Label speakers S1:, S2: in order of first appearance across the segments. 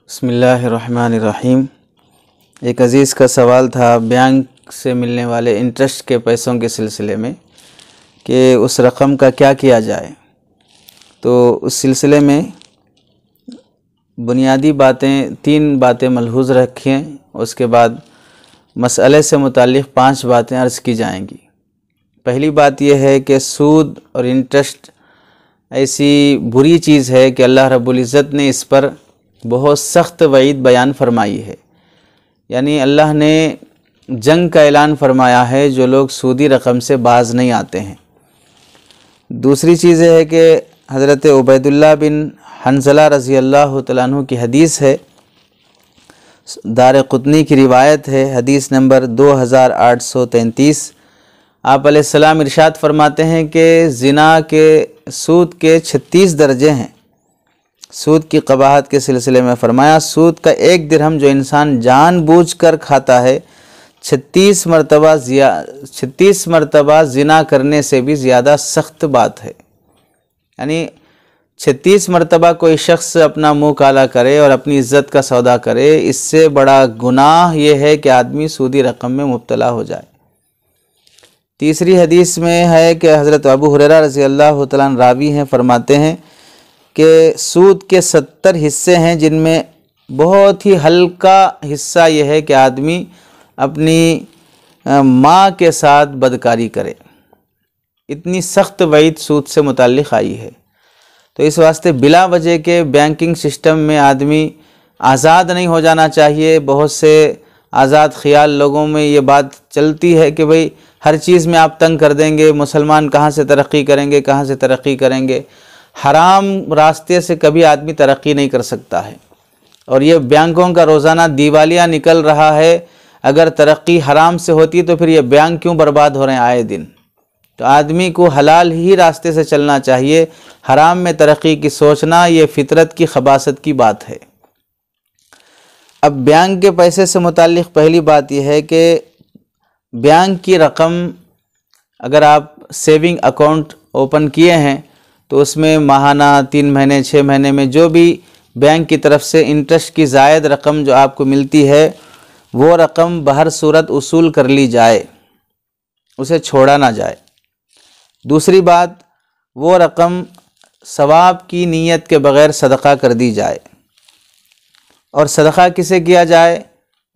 S1: बिस्मिल्लाहिर्रहमानिर्रहीम। एक अज़ीज़ का सवाल था बैंक से मिलने वाले इंटरेस्ट के पैसों के सिलसिले में कि उस रकम का क्या किया जाए। तो उस सिलसिले में बुनियादी बातें 3 बातें मलहूज़ रखें, उसके बाद मसले से मुताल्लिक़ 5 बातें अर्ज़ की जाएंगी। पहली बात यह है कि सूद और इंटरेस्ट ऐसी बुरी चीज़ है कि अल्लाह रब्बुल इज़्ज़त ने इस पर बहुत सख्त वईद बयान फरमाई है। यानी अल्लाह ने जंग का ऐलान फरमाया है जो लोग सूदी रकम से बाज नहीं आते हैं। दूसरी चीज़ है कि हज़रत उबैदुल्लाह बिन हंज़ला रज़ी अल्लाह तआला अन्हु की हदीस है, दारक़ुतनी की रिवायत है, हदीस नंबर 2833। आप अलैहिस्सलाम इरशाद फरमाते हैं कि ज़िना के सूद के 36 दर्जे हैं। सूद की क़बाहत के सिलसिले में फ़रमाया, सूद का 1 दिरहम जो इंसान जानबूझकर खाता है 36 मरतबा ज़िना करने से भी ज़्यादा सख्त बात है। यानी 36 मरतबा कोई शख्स अपना मुँह काला करे और अपनी इज़्ज़त का सौदा करे, इससे बड़ा गुनाह ये है कि आदमी सूदी रकम में मुब्तला हो जाए। तीसरी हदीस में है कि हज़रत अबू हुरैरा रज़ी अल्लाह तआला अन्हु रावी हैं, फरमाते हैं कि सूद के 70 हिस्से हैं जिनमें बहुत ही हल्का हिस्सा यह है कि आदमी अपनी माँ के साथ बदकारी करे। इतनी सख्त वईद सूद से मुताल्लिक़ आई है। तो इस वास्ते बिला वजह के बैंकिंग सिस्टम में आदमी आज़ाद नहीं हो जाना चाहिए। बहुत से आज़ाद ख्याल लोगों में ये बात चलती है कि भाई हर चीज़ में आप तंग कर देंगे, मुसलमान कहाँ से तरक्की करेंगे, कहाँ से तरक्की करेंगे। हराम रास्ते से कभी आदमी तरक्की नहीं कर सकता है। और ये बैंकों का रोज़ाना दिवालिया निकल रहा है। अगर तरक्की हराम से होती तो फिर ये बैंक क्यों बर्बाद हो रहे हैं आए दिन। तो आदमी को हलाल ही रास्ते से चलना चाहिए। हराम में तरक्की की सोचना ये फितरत की खबासत की बात है। अब बैंक के पैसे से मुताल्लिक़ पहली बात यह है कि बैंक की रकम अगर आप सेविंग अकाउंट ओपन किए हैं तो उसमें माहाना, 3 महीने, 6 महीने में जो भी बैंक की तरफ से इंटरेस्ट की ज़ायद रकम जो आपको मिलती है वो रकम बहर सूरत उसूल कर ली जाए, उसे छोड़ा ना जाए। दूसरी बात, वो रकम सवाब की नीयत के बग़ैर सदक़ा कर दी जाए। और सदक़ा किसे किया जाए?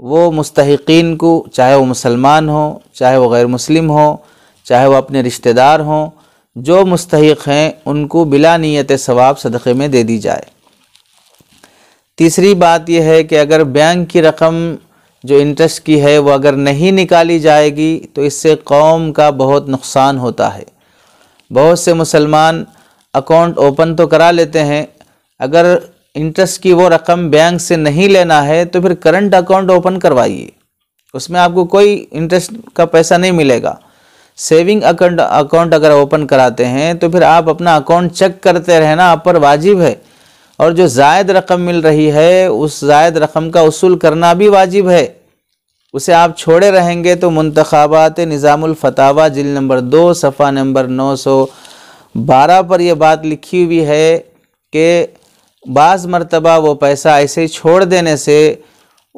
S1: वो मुस्तहिक़ीन को, चाहे वो मुसलमान हो, चाहे वो गैर मुस्लिम हो, चाहे वो अपने रिश्तेदार हों, जो मुस्तहिक़ हैं उनको बिला नीयत सवाब सदक़े में दे दी जाए। तीसरी बात यह है कि अगर बैंक की रकम जो इंटरेस्ट की है वो अगर नहीं निकाली जाएगी तो इससे कौम का बहुत नुकसान होता है। बहुत से मुसलमान अकाउंट ओपन तो करा लेते हैं, अगर इंटरेस्ट की वो रकम बैंक से नहीं लेना है तो फिर करंट अकाउंट ओपन करवाइए, उसमें आपको कोई इंटरेस्ट का पैसा नहीं मिलेगा। सेविंग अकाउंट अगर ओपन कराते हैं तो फिर आप अपना अकाउंट चेक करते रहना आप पर वाजिब है। और जो ज़ायद रकम मिल रही है उस ज़ायद रकम का उसूल करना भी वाजिब है। उसे आप छोड़े रहेंगे तो मुंतखाबात निज़ामुल फतावा जिल्द नंबर 2 सफ़ा नंबर 912 पर यह बात लिखी हुई है कि बाज़ मरतबा वो पैसा ऐसे ही छोड़ देने से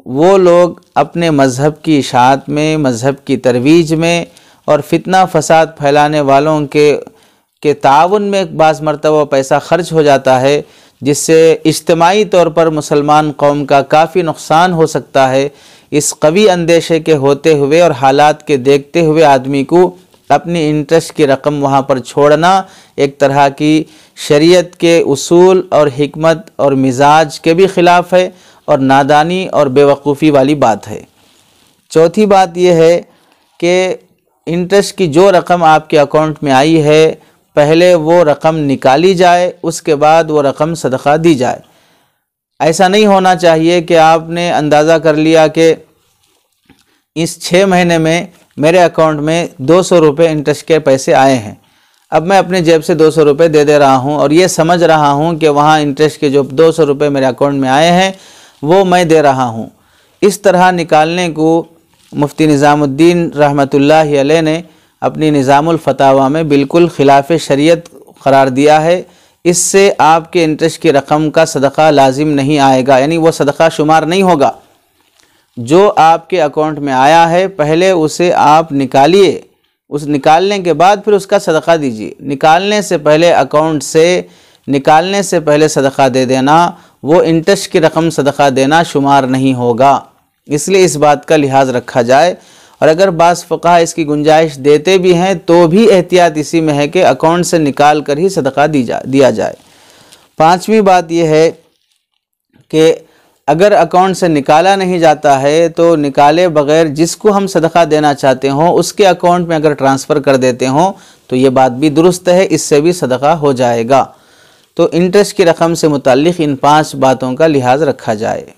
S1: वो लोग अपने मज़हब की इशाअत में, मज़हब की तरवीज में और फितना फसाद फैलाने वालों के ताउन में बाज़ मरतबा पैसा खर्च हो जाता है, जिससे इज्तिमाई तौर पर मुसलमान कौम का काफ़ी नुकसान हो सकता है। इस कवी अंदेशे के होते हुए और हालात के देखते हुए आदमी को अपनी इंटरेस्ट की रकम वहाँ पर छोड़ना एक तरह की शरीयत के उसूल और हिकमत और मिजाज के भी ख़िलाफ़ है और नादानी और बेवकूफ़ी वाली बात है। चौथी बात यह है कि इंटरेस्ट की जो रकम आपके अकाउंट में आई है पहले वो रकम निकाली जाए, उसके बाद वो रकम सदक़ा दी जाए। ऐसा नहीं होना चाहिए कि आपने अंदाज़ा कर लिया कि इस 6 महीने में मेरे अकाउंट में 200 रुपये इंटरेस्ट के पैसे आए हैं, अब मैं अपने जेब से 200 रुपये दे रहा हूँ और ये समझ रहा हूँ कि वहाँ इंटरेस्ट के जो 200 रुपये मेरे अकाउंट में आए हैं वो मैं दे रहा हूँ। इस तरह निकालने को मुफ्ती निज़ामुद्दीन रहमतुल्लाहि अलैह ने अपनी निज़ामुल फतावा में बिल्कुल ख़िलाफ़ शरीयत करार दिया है। इससे आपके इंटरेस्ट की रकम का सदका लाजिम नहीं आएगा, यानी वो सदका शुमार नहीं होगा। जो आपके अकाउंट में आया है पहले उसे आप निकालिए, उस निकालने के बाद फिर उसका सदका दीजिए। निकालने से पहले अकाउंट से निकालने से पहले सदका दे देना, वो इंटरेस्ट की रकम सदका देना शुमार नहीं होगा। इसलिए इस बात का लिहाज रखा जाए। और अगर बाज़ फ़ुक़हा इसकी गुंजाइश देते भी हैं तो भी एहतियात इसी में है कि अकाउंट से निकाल कर ही सदका दिया जाए। पांचवी बात यह है कि अगर अकाउंट से निकाला नहीं जाता है तो निकाले बग़ैर जिसको हम सदका देना चाहते हों उसके अकाउंट में अगर ट्रांसफ़र कर देते हों तो ये बात भी दुरुस्त है, इससे भी सदका हो जाएगा। तो इंटरेस्ट की रकम से मुताल्लिक़ इन 5 बातों का लिहाज रखा जाए।